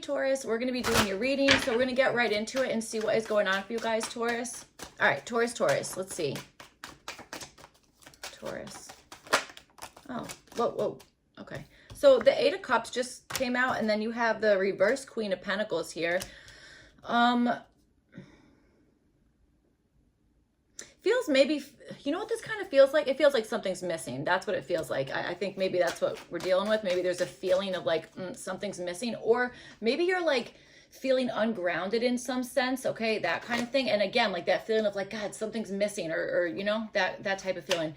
Taurus, we're going to be doing your reading, so we're going to get right into it and see what is going on for you guys, Taurus. All right, Taurus, let's see. Taurus. Oh, whoa. Okay. So the Eight of Cups just came out, and then you have the reverse Queen of Pentacles here. Feels maybe, you know what this kind of feels like? It feels like something's missing. That's what it feels like. I think maybe that's what we're dealing with. Maybe there's a feeling of like something's missing, or maybe you're like feeling ungrounded in some sense, okay? That kind of thing. And again, like that feeling of like, God, something's missing, or you know, that type of feeling.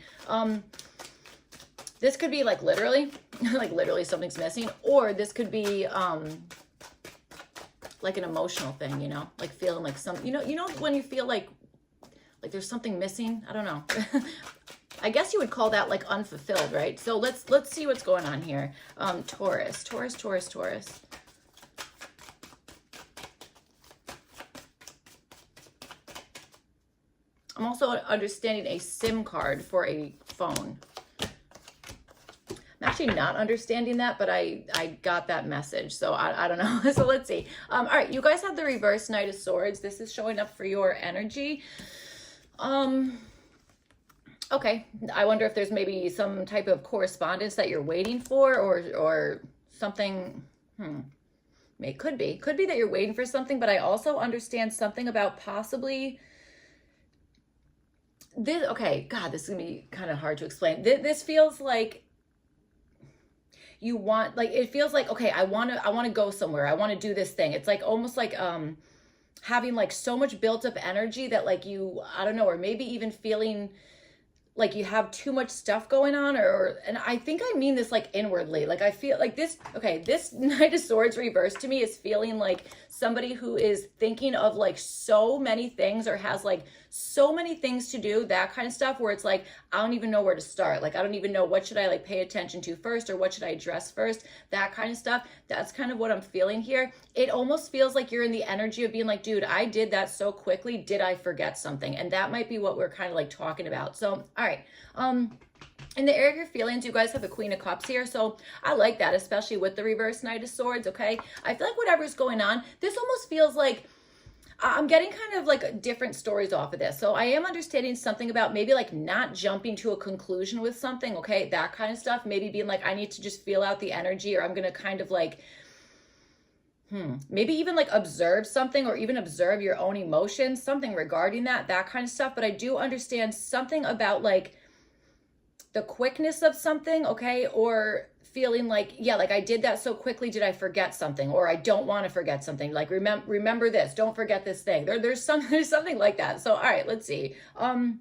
This could be like literally, like literally something's missing, or this could be like an emotional thing, you know, like feeling like some, you know when you feel like there's something missing. I don't know. I guess you would call that like unfulfilled, right? So let's see what's going on here. Taurus. I'm also understanding a SIM card for a phone. I'm actually not understanding that, but I got that message. So I don't know. So let's see. All right, you guys have the reverse Knight of Swords. This is showing up for your energy. Okay. I wonder if there's maybe some type of correspondence that you're waiting for, or something. It could be that you're waiting for something, but I also understand something about possibly this. Okay. God, this is gonna be kind of hard to explain. This feels like you want, like, it feels like, okay, I want to go somewhere. I want to do this thing. It's like almost like, having like so much built up energy that like you, I don't know, or maybe even feeling like you have too much stuff going on, and I think I mean this like inwardly. Like I feel like this, okay, this Knight of Swords reverse to me is feeling like somebody who is thinking of like so many things, or has like so many things to do, that kind of stuff, where it's like, I don't even know where to start. Like, I don't even know what should I like pay attention to first, or what should I address first, that kind of stuff. That's kind of what I'm feeling here. It almost feels like you're in the energy of being like, dude, I did that so quickly. Did I forget something? And that might be what we're kind of like talking about. So, all right. In the area of your feelings, you guys have the Queen of Cups here. So I like that, especially with the reverse Knight of Swords, okay? I feel like whatever's going on, this almost feels like I'm getting kind of like different stories off of this. So I am understanding something about maybe like not jumping to a conclusion with something, okay? That kind of stuff. Maybe being like, I need to just feel out the energy, or I'm going to kind of like, maybe even like observe something, or even observe your own emotions, something regarding that kind of stuff. But I do understand something about like the quickness of something, okay? Or feeling like, yeah, like I did that so quickly, did I forget something? Or I don't want to forget something. Like, remember this, don't forget this thing. There's something like that. So, all right, let's see. For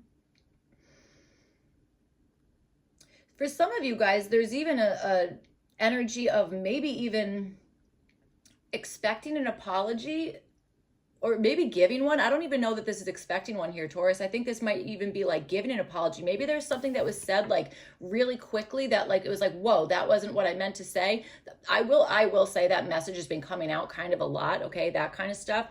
some of you guys, there's even a energy of maybe even expecting an apology, or maybe giving one. I don't even know that this is expecting one here, Taurus. I think this might even be like giving an apology. Maybe there's something that was said like really quickly that like, it was like, whoa, that wasn't what I meant to say. I will say that message has been coming out kind of a lot, okay? That kind of stuff.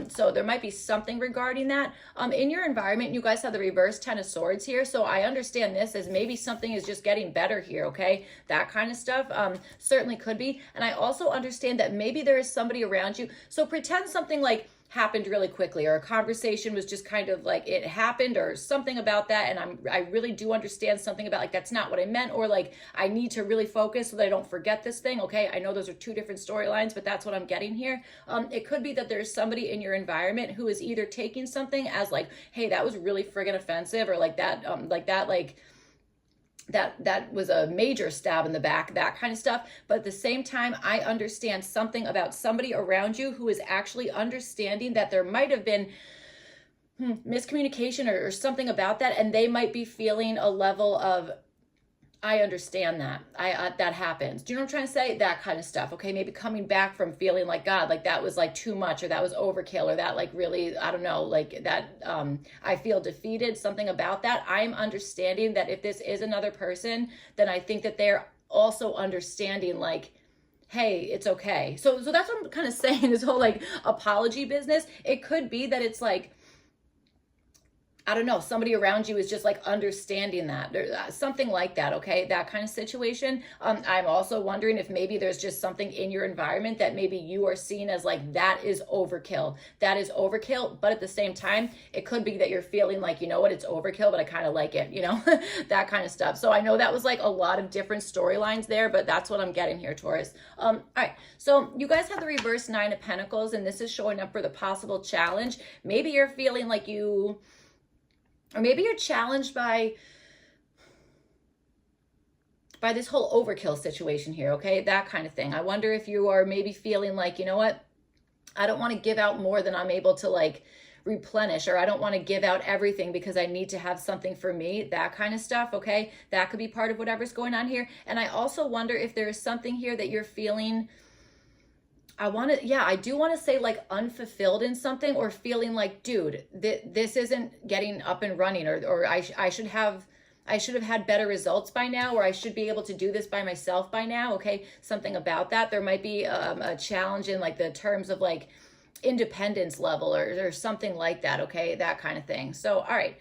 So there might be something regarding that. In your environment, you guys have the reverse Ten of Swords here. So I understand this as maybe something is just getting better here, okay? That kind of stuff certainly could be. And I also understand that maybe there is somebody around you. So pretend something like happened really quickly, or a conversation was just kind of like it happened, or something about that, and I really do understand something about like that's not what I meant, or like I need to really focus so that I don't forget this thing, okay? I know those are two different storylines, but that's what I'm getting here. It could be that there's somebody in your environment who is either taking something as like, hey, that was really friggin' offensive, or like that that was a major stab in the back, that kind of stuff. But at the same time, I understand something about somebody around you who is actually understanding that there might have been miscommunication or something about that, and they might be feeling a level of, I understand that. That happens. Do you know what I'm trying to say? That kind of stuff. Okay, maybe coming back from feeling like, God, like that was like too much, or that was overkill, or that like really, I don't know, like that I feel defeated, something about that. I'm understanding that if this is another person, then I think that they're also understanding like, hey, it's okay. So that's what I'm kind of saying, this whole like apology business. It could be that it's like, I don't know, somebody around you is just like understanding that, or something like that, okay? That kind of situation. I'm also wondering if maybe there's just something in your environment that maybe you are seeing as like, that is overkill. That is overkill. But at the same time, it could be that you're feeling like, you know what, it's overkill, but I kind of like it, you know, that kind of stuff. So I know that was like a lot of different storylines there, but that's what I'm getting here, Taurus. All right. So you guys have the reverse Nine of Pentacles, and this is showing up for the possible challenge. Maybe you're feeling like you, or maybe you're challenged by this whole overkill situation here, okay? That kind of thing. I wonder if you are maybe feeling like, you know what? I don't want to give out more than I'm able to like replenish, or I don't want to give out everything because I need to have something for me, that kind of stuff, okay? That could be part of whatever's going on here. And I also wonder if there is something here that you're feeling, I do want to say like unfulfilled in something, or feeling like, dude, this isn't getting up and running, or I should have had better results by now, or I should be able to do this by myself by now, okay? Something about that. There might be a challenge in like the terms of like independence level, or something like that, okay? That kind of thing. So, all right.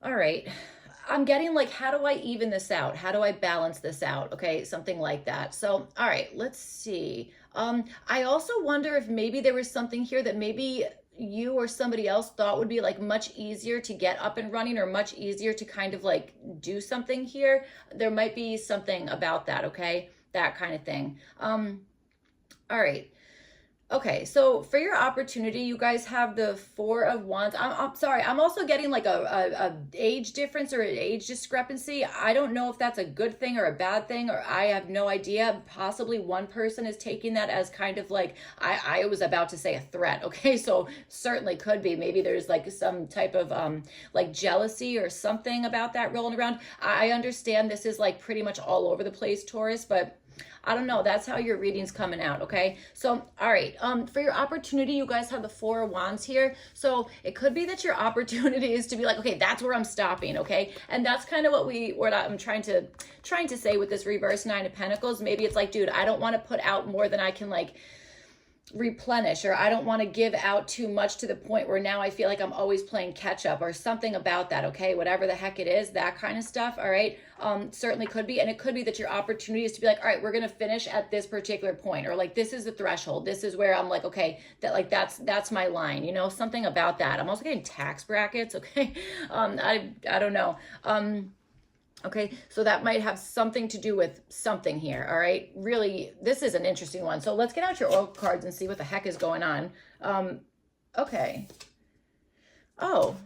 All right. I'm getting like, how do I even this out? How do I balance this out? Okay, something like that. So, all right, let's see. I also wonder if maybe there was something here that maybe you or somebody else thought would be like much easier to get up and running, or much easier to kind of like do something here. There might be something about that, okay? That kind of thing. All right. Okay, so for your opportunity, you guys have the Four of Wands. I'm sorry, I'm also getting like a age difference, or an age discrepancy. I don't know if that's a good thing or a bad thing, or I have no idea. Possibly one person is taking that as kind of like, I was about to say a threat, okay? So certainly could be. Maybe there's like some type of like jealousy or something about that rolling around. I understand this is like pretty much all over the place, Taurus, but I don't know. That's how your reading's coming out, okay? So, all right. For your opportunity, you guys have the Four of Wands here. So it could be that your opportunity is to be like, okay, that's where I'm stopping, okay? And that's kind of what I'm trying to say with this reverse Nine of Pentacles. Maybe it's like, dude, I don't want to put out more than I can like replenish, or I don't want to give out too much to the point where now I feel like I'm always playing catch up, or something about that, okay? Whatever the heck it is, that kind of stuff, all right? Certainly could be. And it could be that your opportunity is to be like, all right, we're going to finish at this particular point, or like, this is the threshold. This is where I'm like, okay, that's my line, you know, something about that. I'm also getting tax brackets, okay? I don't know. Okay, so that might have something to do with something here, all right? Really, this is an interesting one. So let's get out your oracle cards and see what the heck is going on. Okay. Oh,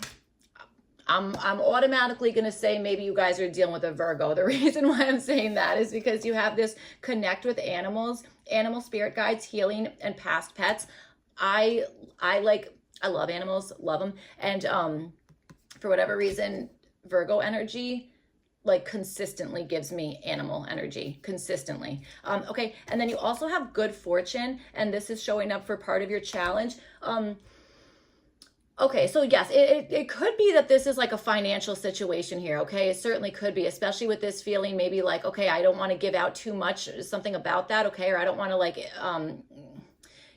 I'm automatically going to say maybe you guys are dealing with a Virgo. The reason why I'm saying that is because you have this connect with animals, animal spirit guides, healing, and past pets. I love animals, love them. And for whatever reason, Virgo energy like consistently gives me animal energy, consistently. Okay, and then you also have good fortune, and this is showing up for part of your challenge. Okay, so yes, it could be that this is like a financial situation here, okay? It certainly could be, especially with this feeling maybe like, okay, I don't want to give out too much, something about that, okay? Or I don't want to like,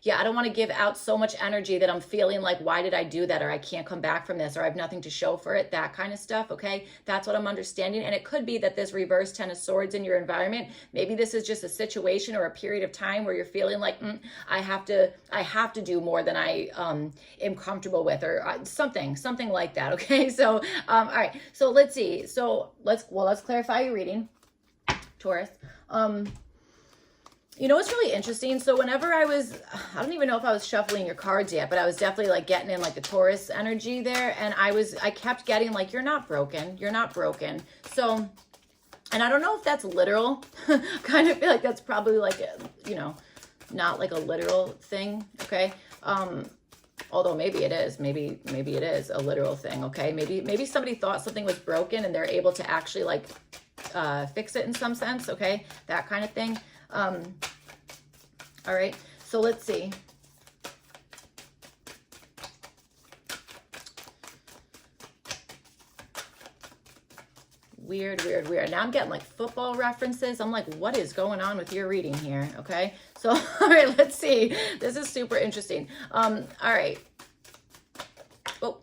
I don't want to give out so much energy that I'm feeling like, why did I do that? Or I can't come back from this, or I have nothing to show for it, that kind of stuff, okay? That's what I'm understanding. And it could be that this reverse Ten of Swords in your environment, maybe this is just a situation or a period of time where you're feeling like, I have to do more than I am comfortable with, or something like that, okay? So, all right, so let's see. So let's clarify your reading, Taurus. You know what's really interesting? So whenever I don't even know if I was shuffling your cards yet, but I was definitely like getting in like the Taurus energy there. And I kept getting like, you're not broken. You're not broken. So, and I don't know if that's literal. Kind of feel like that's probably like, not like a literal thing. Okay. Although maybe it is, maybe it is a literal thing. Okay. Maybe somebody thought something was broken and they're able to actually like, fix it in some sense. Okay. That kind of thing. All right, so let's see. Weird, weird, weird. Now I'm getting like football references. I'm like, what is going on with your reading here? Okay. So, all right, let's see. This is super interesting. All right. Oh.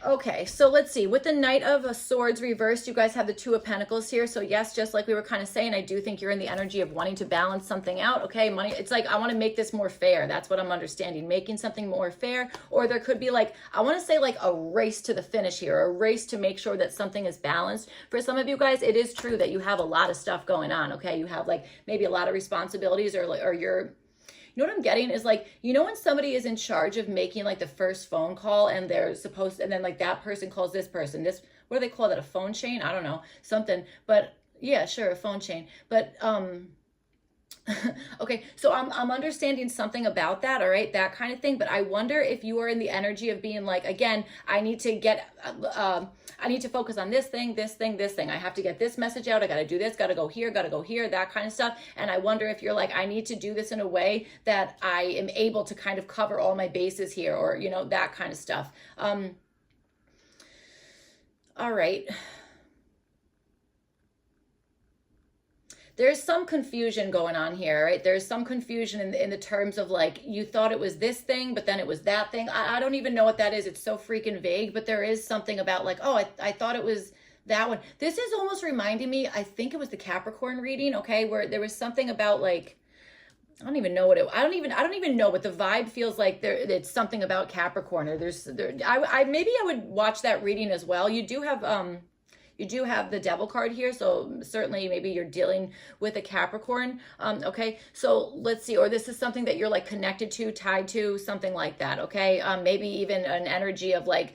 Okay, so let's see. With the Knight of Swords reversed, you guys have the Two of Pentacles here. So yes, just like we were kind of saying, I do think you're in the energy of wanting to balance something out. Okay, money. It's like, I want to make this more fair. That's what I'm understanding. Making something more fair. Or there could be like, I want to say like a race to the finish here. A race to make sure that something is balanced. For some of you guys, it is true that you have a lot of stuff going on. Okay, you have like maybe a lot of responsibilities, or you're, you know what I'm getting is like, you know, when somebody is in charge of making like the first phone call and they're supposed to, and then like that person calls this person, this, what do they call that? A phone chain? I don't know, something, but yeah, sure. A phone chain. But, okay, so I'm understanding something about that, all right, that kind of thing. But I wonder if you are in the energy of being like, again, I need to get, I need to focus on this thing, this thing, this thing. I have to get this message out. I got to do this, got to go here, that kind of stuff. And I wonder if you're like, I need to do this in a way that I am able to kind of cover all my bases here, or, you know, that kind of stuff. All right. There's some confusion going on here, right? There's some confusion in the terms of like, you thought it was this thing, but then it was that thing. I don't even know what that is. It's so freaking vague, but there is something about like, oh, I thought it was that one. This is almost reminding me, I think it was the Capricorn reading, okay, where there was something about like, I don't even know what it, I don't even know, but the vibe feels like it's something about Capricorn, or maybe I would watch that reading as well. You do have the Devil card here, so certainly maybe you're dealing with a Capricorn. Okay, so let's see, or this is something that you're like connected to, tied to, something like that, okay? Maybe even an energy of like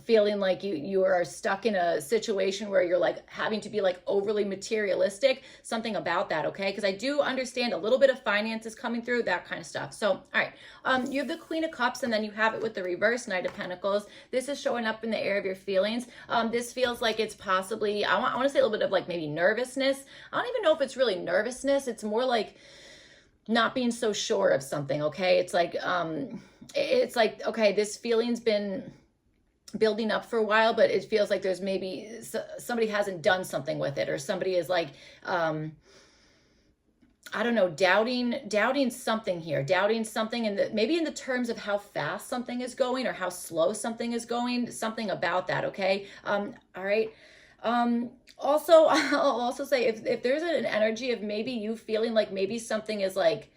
feeling like you are stuck in a situation where you're like having to be like overly materialistic, something about that, okay? Because I do understand a little bit of finances coming through, that kind of stuff. So, all right, you have the Queen of Cups, and then you have it with the reverse Knight of Pentacles. This is showing up in the area of your feelings. This feels like it's possibly, I want to say a little bit of like maybe nervousness. I don't even know if it's really nervousness. It's more like not being so sure of something. Okay. It's like, okay, this feeling's been building up for a while, but it feels like there's maybe somebody hasn't done something with it, or somebody is like, I don't know, doubting something here, doubting something, and maybe in the terms of how fast something is going or how slow something is going, something about that. Okay. All right. Also, I'll also say if there's an energy of maybe you feeling like maybe something is like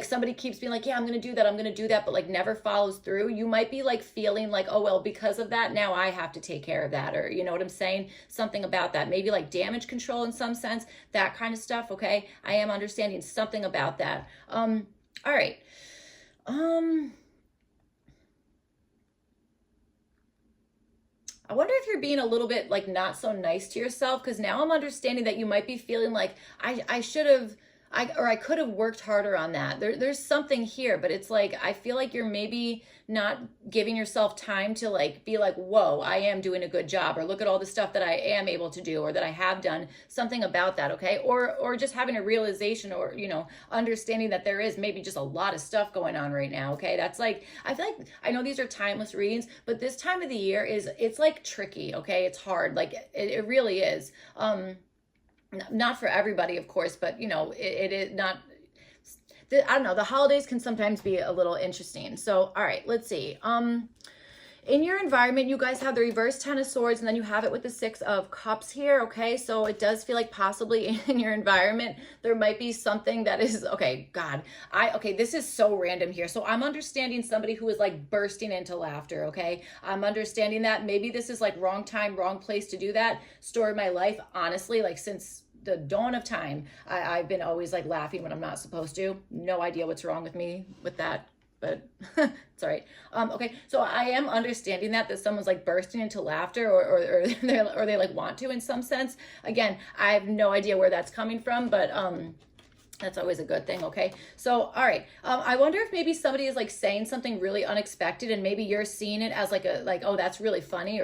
somebody keeps being like, yeah, I'm going to do that, but like never follows through. You might be like feeling like, oh, well, because of that, now I have to take care of that. Or you know what I'm saying? Something about that, maybe like damage control in some sense, that kind of stuff. Okay. I am understanding something about that. All right. I wonder if you're being a little bit like not so nice to yourself, because now I'm understanding that you might be feeling like I should have, I could have worked harder on that. There's something here, but it's like, I feel like you're maybe not giving yourself time to like be like, whoa, I am doing a good job, or look at all the stuff that I am able to do, or that I have done, something about that. Okay. Or just having a realization, or, you know, understanding that there is maybe just a lot of stuff going on right now. Okay. That's like, I feel like, I know these are timeless readings, but this time of the year it's like tricky. Okay. It's hard. Like it really is. Not for everybody, of course, but you know, it is not, I don't know, the holidays can sometimes be a little interesting. So, all right, let's see. In your environment, you guys have the reverse Ten of Swords, and then you have it with the Six of Cups here, okay? So it does feel like possibly in your environment, there might be something that is, okay, God, okay, this is so random here. So I'm understanding somebody who is like bursting into laughter, okay? I'm understanding that. Maybe this is like wrong time, wrong place to do that. Story of my life, honestly, like since the dawn of time, I've been always like laughing when I'm not supposed to. No idea what's wrong with me with that, but it's all right. Okay, so I am understanding that someone's like bursting into laughter, or they like want to in some sense. Again, I have no idea where that's coming from, but that's always a good thing. Okay. So, all right. I wonder if maybe somebody is like saying something really unexpected, and maybe you're seeing it as like oh, that's really funny,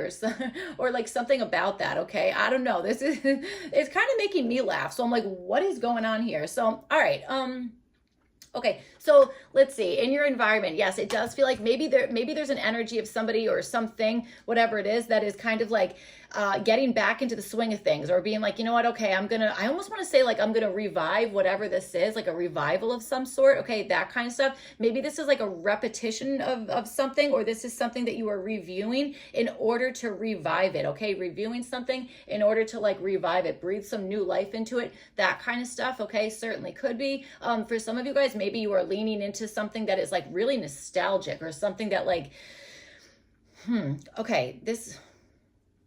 or like something about that. Okay. I don't know. This is, it's kind of making me laugh. So I'm like, what is going on here? So, all right. Okay, so let's see. In your environment, yes, it does feel like maybe there's an energy of somebody or something, whatever it is, that is kind of like getting back into the swing of things, or being like, you know what? Okay, I almost want to say like I'm gonna revive whatever this is, like a revival of some sort. Okay, that kind of stuff. Maybe this is like a repetition of something, or this is something that you are reviewing in order to revive it. Okay, reviewing something in order to like revive it, breathe some new life into it, that kind of stuff. Okay, certainly could be. For some of you guys, maybe you are leaning into something that is like really nostalgic, or something that like, okay, this,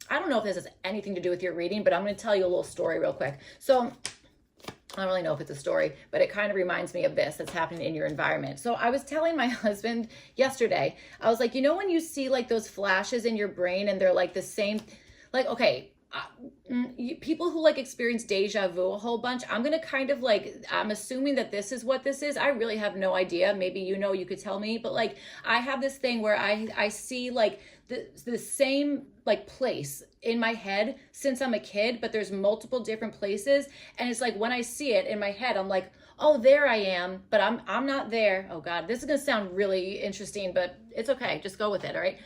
I don't know if this has anything to do with your reading, but I'm going to tell you a little story real quick. So I don't really know if it's a story, but it kind of reminds me of this that's happening in your environment. So I was telling my husband yesterday, I was like, you know, when you see like those flashes in your brain and they're like the same, like, okay, people who like experience deja vu a whole bunch, I'm gonna kind of like, I'm assuming that this is what this is. I really have no idea. Maybe you know, you could tell me, but like I have this thing where I see like the same like place in my head since I'm a kid, but there's multiple different places, and it's like when I see it in my head, I'm like, oh, there I am, but I'm not there. Oh God, this is gonna sound really interesting, but it's okay. Just go with it. All right.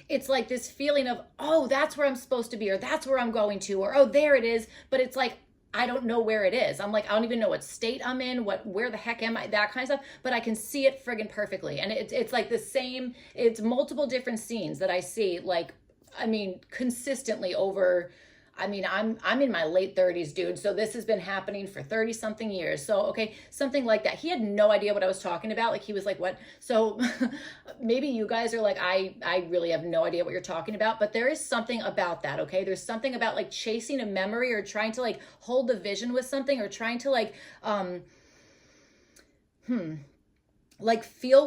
It's like this feeling of, oh, that's where I'm supposed to be, or that's where I'm going to, or, oh, there it is. But it's like, I don't know where it is. I'm like, I don't even know what state I'm in, where the heck am I, that kind of stuff. But I can see it friggin' perfectly. And it's like the same, it's multiple different scenes that I see, like, I mean, consistently over, I mean, I'm in my late 30s, dude. So this has been happening for 30 something years. So, okay, something like that. He had no idea what I was talking about. Like he was like, what? So maybe you guys are like, I really have no idea what you're talking about, but there is something about that. Okay. There's something about like chasing a memory, or trying to like hold the vision with something, or trying to like, like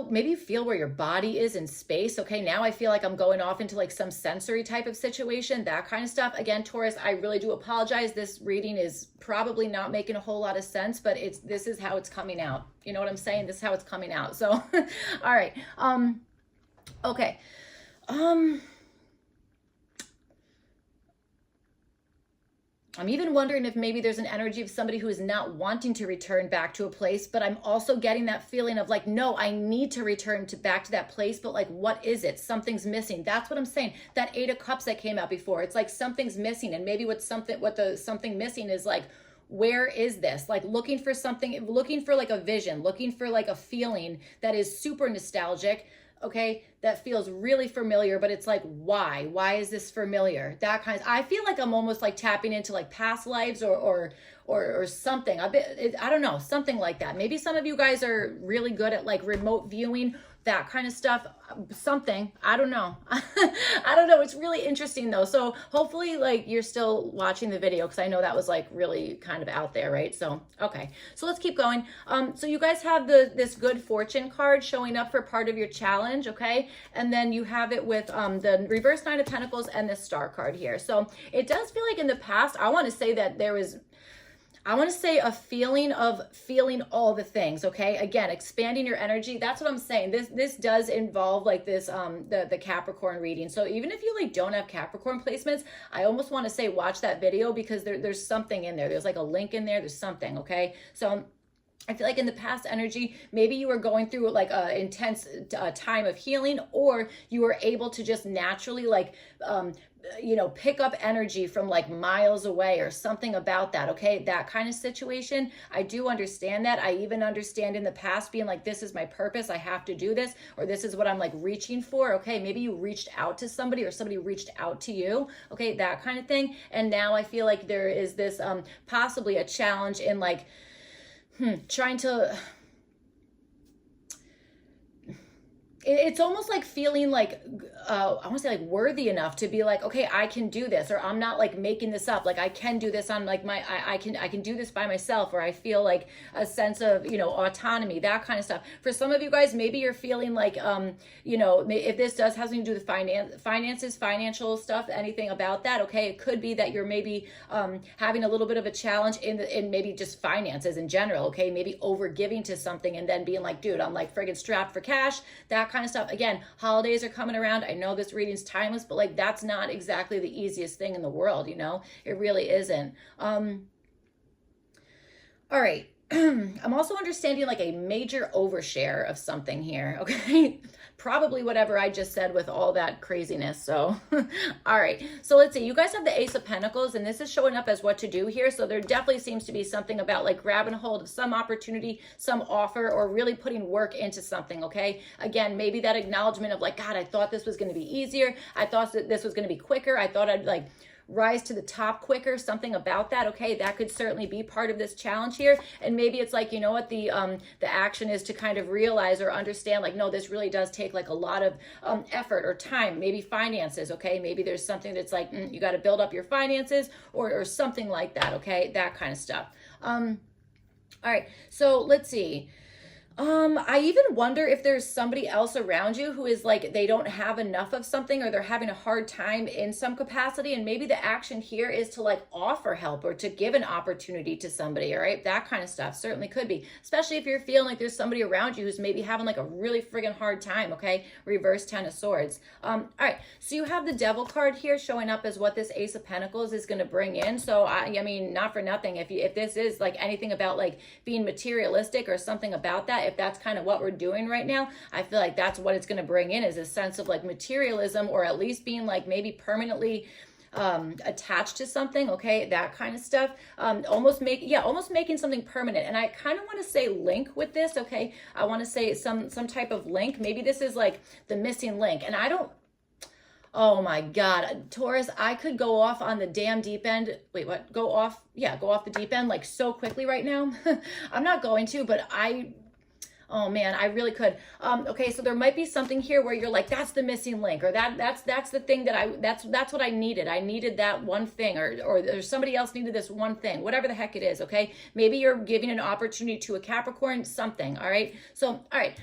maybe feel where your body is in space. Okay, now I feel like I'm going off into like some sensory type of situation, that kind of stuff. Again, Taurus, I really do apologize. This reading is probably not making a whole lot of sense, but this is how it's coming out. You know what I'm saying? This is how it's coming out. So, all right. Okay. I'm even wondering if maybe there's an energy of somebody who is not wanting to return back to a place, but I'm also getting that feeling of like, no, I need to return back to that place, but like, what is it? Something's missing. That's what I'm saying. That 8 of Cups that came out before, it's like something's missing, and maybe what the something missing is like, where is this? Like looking for something, looking for like a vision, looking for like a feeling that is super nostalgic. Okay, that feels really familiar, but it's like, why is this familiar? That kind of, I feel like I'm almost like tapping into like past lives, or something. I don't know, something like that. Maybe some of you guys are really good at like remote viewing, that kind of stuff, something, I don't know. I don't know. It's really interesting though. So hopefully like you're still watching the video, because I know that was like really kind of out there, right? So, okay, so let's keep going. So you guys have this good fortune card showing up for part of your challenge. Okay. And then you have it with the reverse 9 of Pentacles and this star card here. So it does feel like in the past, I want to say that there was, I want to say a feeling of feeling all the things. Okay. Again, expanding your energy. That's what I'm saying. This does involve like this, the Capricorn reading. So even if you like don't have Capricorn placements, I almost want to say, watch that video, because there's something in there. There's like a link in there. There's something. Okay. So I feel like in the past energy, maybe you were going through like a intense time of healing, or you were able to just naturally like, you know, pick up energy from like miles away, or something about that. Okay. That kind of situation. I do understand that. I even understand in the past being like, this is my purpose. I have to do this, or this is what I'm like reaching for. Okay. Maybe you reached out to somebody, or somebody reached out to you. Okay. That kind of thing. And now I feel like there is this, possibly a challenge in like, trying to, it's almost like feeling like, I want to say like worthy enough to be like, okay, I can do this, or I'm not like making this up. Like I can do this on like I can do this by myself, or I feel like a sense of, you know, autonomy, that kind of stuff. For some of you guys, maybe you're feeling like, you know, if this does have something to do with finances, financial stuff, anything about that. Okay. It could be that you're maybe, having a little bit of a challenge in maybe just finances in general. Okay. Maybe over giving to something and then being like, dude, I'm like friggin' strapped for cash, that kind of stuff. Again, holidays are coming around. I know this reading's timeless, but like that's not exactly the easiest thing in the world, you know? It really isn't. All right. I'm also understanding like a major overshare of something here, okay? Probably whatever I just said with all that craziness. So, all right. So let's see. You guys have the Ace of Pentacles, and this is showing up as what to do here. So there definitely seems to be something about like grabbing a hold of some opportunity, some offer, or really putting work into something, okay? Again, maybe that acknowledgement of like, God, I thought this was going to be easier. I thought that this was going to be quicker. I thought I'd like rise to the top quicker, something about that. Okay, that could certainly be part of this challenge here. And maybe it's like, you know what, the action is to kind of realize or understand like, no, this really does take like a lot of effort or time, maybe finances. Okay, maybe there's something that's like you got to build up your finances or something like that. Okay, that kind of stuff. All right, so let's see. I even wonder if there's somebody else around you who is like, they don't have enough of something, or they're having a hard time in some capacity. And maybe the action here is to like offer help or to give an opportunity to somebody. All right. That kind of stuff certainly could be, especially if you're feeling like there's somebody around you who's maybe having like a really friggin' hard time. Okay. Reverse 10 of Swords. All right. So you have the Devil card here showing up as what this Ace of Pentacles is going to bring in. So I mean, not for nothing. If this is like anything about like being materialistic or something about that, if that's kind of what we're doing right now, I feel like that's what it's going to bring in, is a sense of like materialism, or at least being like maybe permanently attached to something. Okay, that kind of stuff. Almost making something permanent. And I kind of want to say link with this. Okay, I want to say some type of link. Maybe this is like the missing link. And I don't, oh my God, Taurus, I could go off on the damn deep end. Wait, what? Go off? Yeah, go off the deep end like so quickly right now. I'm not going to, but oh man, I really could. Okay, so there might be something here where you're like, that's the missing link, or that's the thing that that's what I needed. I needed that one thing, or somebody else needed this one thing, whatever the heck it is. Okay, maybe you're giving an opportunity to a Capricorn, something. All right. So all right,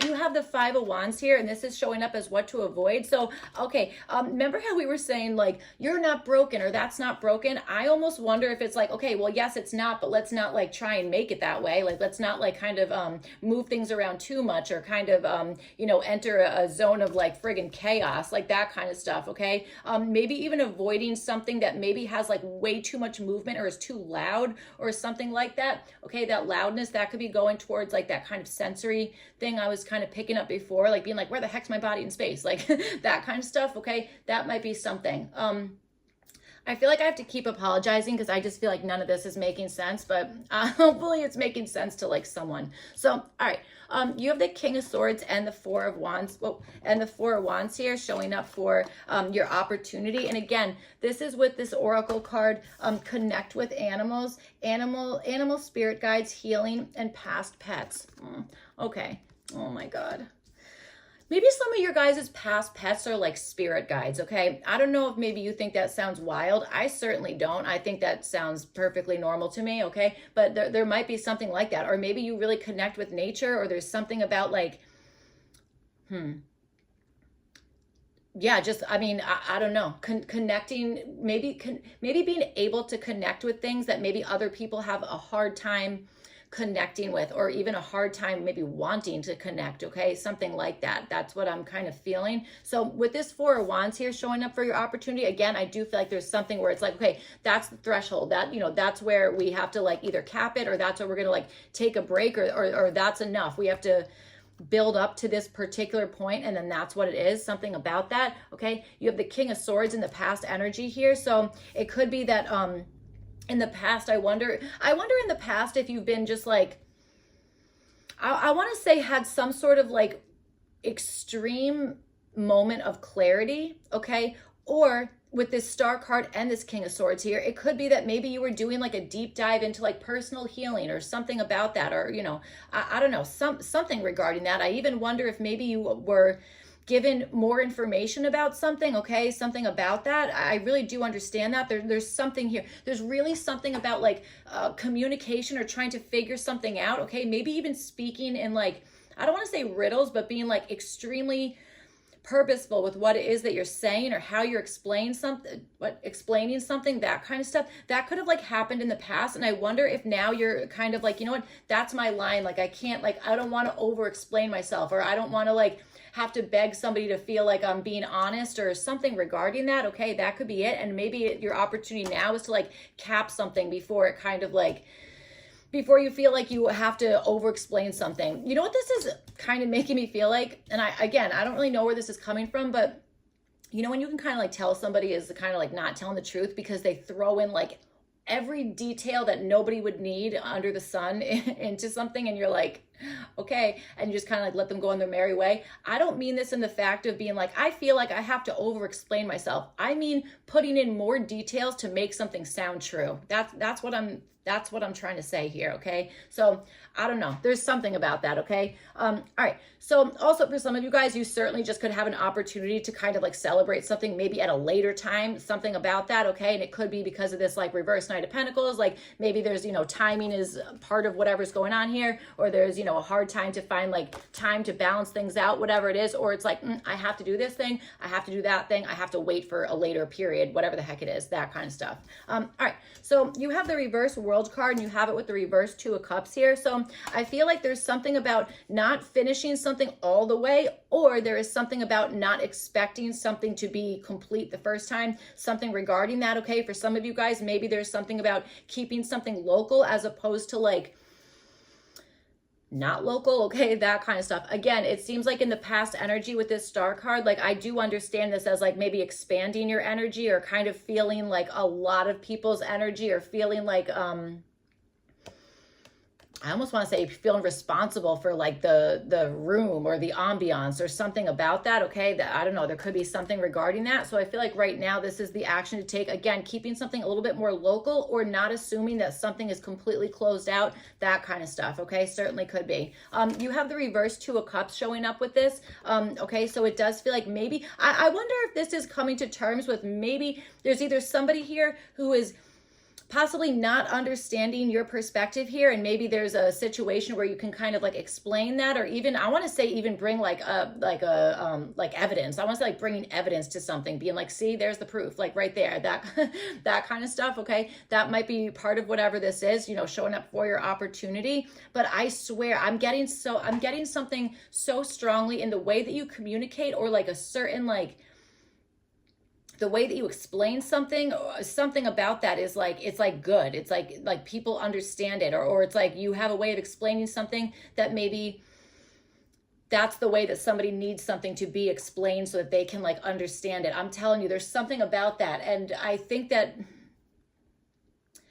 you have the Five of Wands here, and this is showing up as what to avoid. So okay, remember how we were saying like you're not broken, or that's not broken? I almost wonder if it's like, okay, well yes, it's not, but let's not like try and make it that way. Like let's not like kind of move things around too much, or kind of enter a zone of like friggin' chaos, like that kind of stuff. Okay, maybe even avoiding something that maybe has like way too much movement or is too loud or something like that. Okay, that loudness, that could be going towards like that kind of sensory thing I was kind of picking up before, like being like, where the heck's my body in space, like that kind of stuff. Okay, that might be something. I feel like I have to keep apologizing because I just feel like none of this is making sense, but hopefully it's making sense to like someone. So, all right, you have the King of Swords and the Four of Wands, and the Four of Wands here showing up for your opportunity. And again, this is with this Oracle card, connect with animals, animal spirit guides, healing, and past pets. Okay. Oh my God. Maybe some of your guys' past pets are like spirit guides, okay? I don't know if maybe you think that sounds wild. I certainly don't. I think that sounds perfectly normal to me, okay? But there might be something like that. Or maybe you really connect with nature, or there's something about like, yeah, just, I mean, I don't know, connecting, maybe being able to connect with things that maybe other people have a hard time connecting with, or even a hard time maybe wanting to connect. Okay, something like that. That's what I'm kind of feeling. So with this Four of Wands here showing up for your opportunity, again, I do feel like there's something where it's like, okay, that's the threshold, that that's where we have to like either cap it, or that's where we're gonna like take a break, or that's enough. We have to build up to this particular point, and then that's what it is, something about that. Okay, you have the King of Swords in the past energy here, so it could be that in the past, I wonder in the past if you've been just like, I want to say had some sort of like extreme moment of clarity, okay? Or with this Star card and this King of Swords here, it could be that maybe you were doing like a deep dive into like personal healing or something about that, or, I don't know, something regarding that. I even wonder if maybe you were given more information about something, okay, something about that. I really do understand that. There's something here. There's really something about like communication or trying to figure something out, okay? Maybe even speaking in like, I don't want to say riddles, but being like extremely purposeful with what it is that you're saying, or how you're explaining something, that kind of stuff. That could have like happened in the past. And I wonder if now you're kind of like, you know what, that's my line. Like, I can't, like, I don't want to over explain myself, or I don't want to like have to beg somebody to feel like I'm being honest or something regarding that. Okay, that could be it. And maybe your opportunity now is to like cap something before it kind of like before you feel like you have to over explain something. You know what this is kind of making me feel like? And I don't really know where this is coming from, but you know, when you can kind of like tell somebody is kind of like not telling the truth because they throw in like every detail that nobody would need under the sun into something, and you're like, okay, and you just kind of like let them go on their merry way. I don't mean this in the fact of being like, I feel like I have to over explain myself. I mean putting in more details to make something sound true. That's what I'm trying to say here, okay? So I don't know. There's something about that, okay? All right. So also for some of you guys, you certainly just could have an opportunity to kind of like celebrate something maybe at a later time, something about that, okay? And it could be because of this like reverse Knight of Pentacles, like maybe there's, you know, timing is part of whatever's going on here, or there's, you know, a hard time to find like time to balance things out, whatever it is, or it's like, I have to do this thing, I have to do that thing, I have to wait for a later period, whatever the heck it is, that kind of stuff. All right. So you have the reverse World card, and you have it with the reverse Two of Cups here. So I feel like there's something about not finishing something all the way, or there is something about not expecting something to be complete the first time, something regarding that, okay? For some of you guys, maybe there's something about keeping something local as opposed to like not local, okay? That kind of stuff. Again, it seems like in the past energy with this Star card, like I do understand this as like maybe expanding your energy, or kind of feeling like a lot of people's energy, or feeling like I almost want to say feeling responsible for like the room or the ambiance or something about that, okay? That, I don't know, there could be something regarding that. So I feel like right now this is the action to take. Again, keeping something a little bit more local, or not assuming that something is completely closed out, that kind of stuff, okay? Certainly could be. You have the reverse Two of Cups showing up with this, okay? So it does feel like maybe, I wonder if this is coming to terms with maybe there's either somebody here who is possibly not understanding your perspective here, and maybe there's a situation where you can kind of like explain that, or even I want to say even bring like evidence. I want to say like bringing evidence to something, being like, see, there's the proof, like right there, that that kind of stuff, okay? That might be part of whatever this is, you know, showing up for your opportunity. But I swear I'm getting something so strongly in the way that you communicate, or like a certain like the way that you explain something about that is like, it's like good. It's like people understand it, or it's like you have a way of explaining something that maybe that's the way that somebody needs something to be explained so that they can like understand it. I'm telling you, there's something about that. And I think that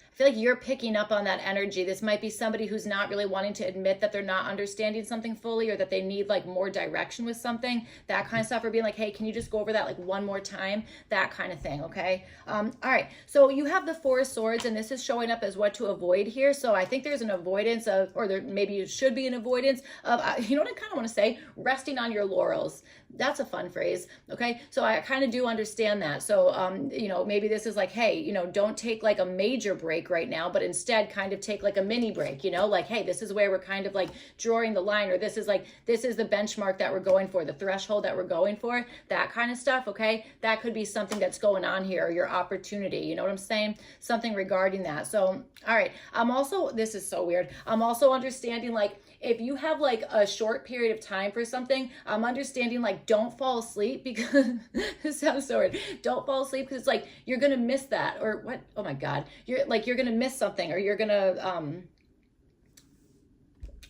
I feel like you're picking up on that energy. This might be somebody who's not really wanting to admit that they're not understanding something fully, or that they need like more direction with something, that kind of stuff, or being like, hey, can you just go over that like one more time? That kind of thing, okay? All right, so you have the Four of Swords, and this is showing up as what to avoid here. So I think there's an avoidance of, or there maybe it should be an avoidance of, you know what I kind of want to say? Resting on your laurels. That's a fun phrase, okay? So I kind of do understand that. So, you know, maybe this is like, hey, you know, don't take like a major break right now, but instead kind of take like a mini break, you know, like, hey, this is where we're kind of like drawing the line, or this is the benchmark that we're going for, the threshold that we're going for, that kind of stuff, okay? That could be something that's going on here, or your opportunity, you know what I'm saying? Something regarding that. So, all right, this is so weird. I'm also understanding like, if you have like a short period of time for something, I'm understanding like, don't fall asleep, because this sounds so weird. Don't fall asleep because it's like, you're going to miss that, or what? Oh my God. You're going to miss something, or you're going to,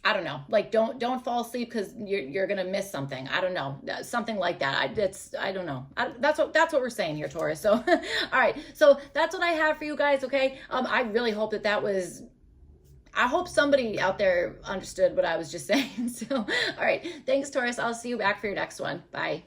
I don't know, like don't fall asleep because you're going to miss something. I don't know. Something like that. I don't know. That's what we're saying here, Taurus. So, all right. So that's what I have for you guys. Okay. I really hope I hope somebody out there understood what I was just saying. So, all right. Thanks, Taurus. I'll see you back for your next one. Bye.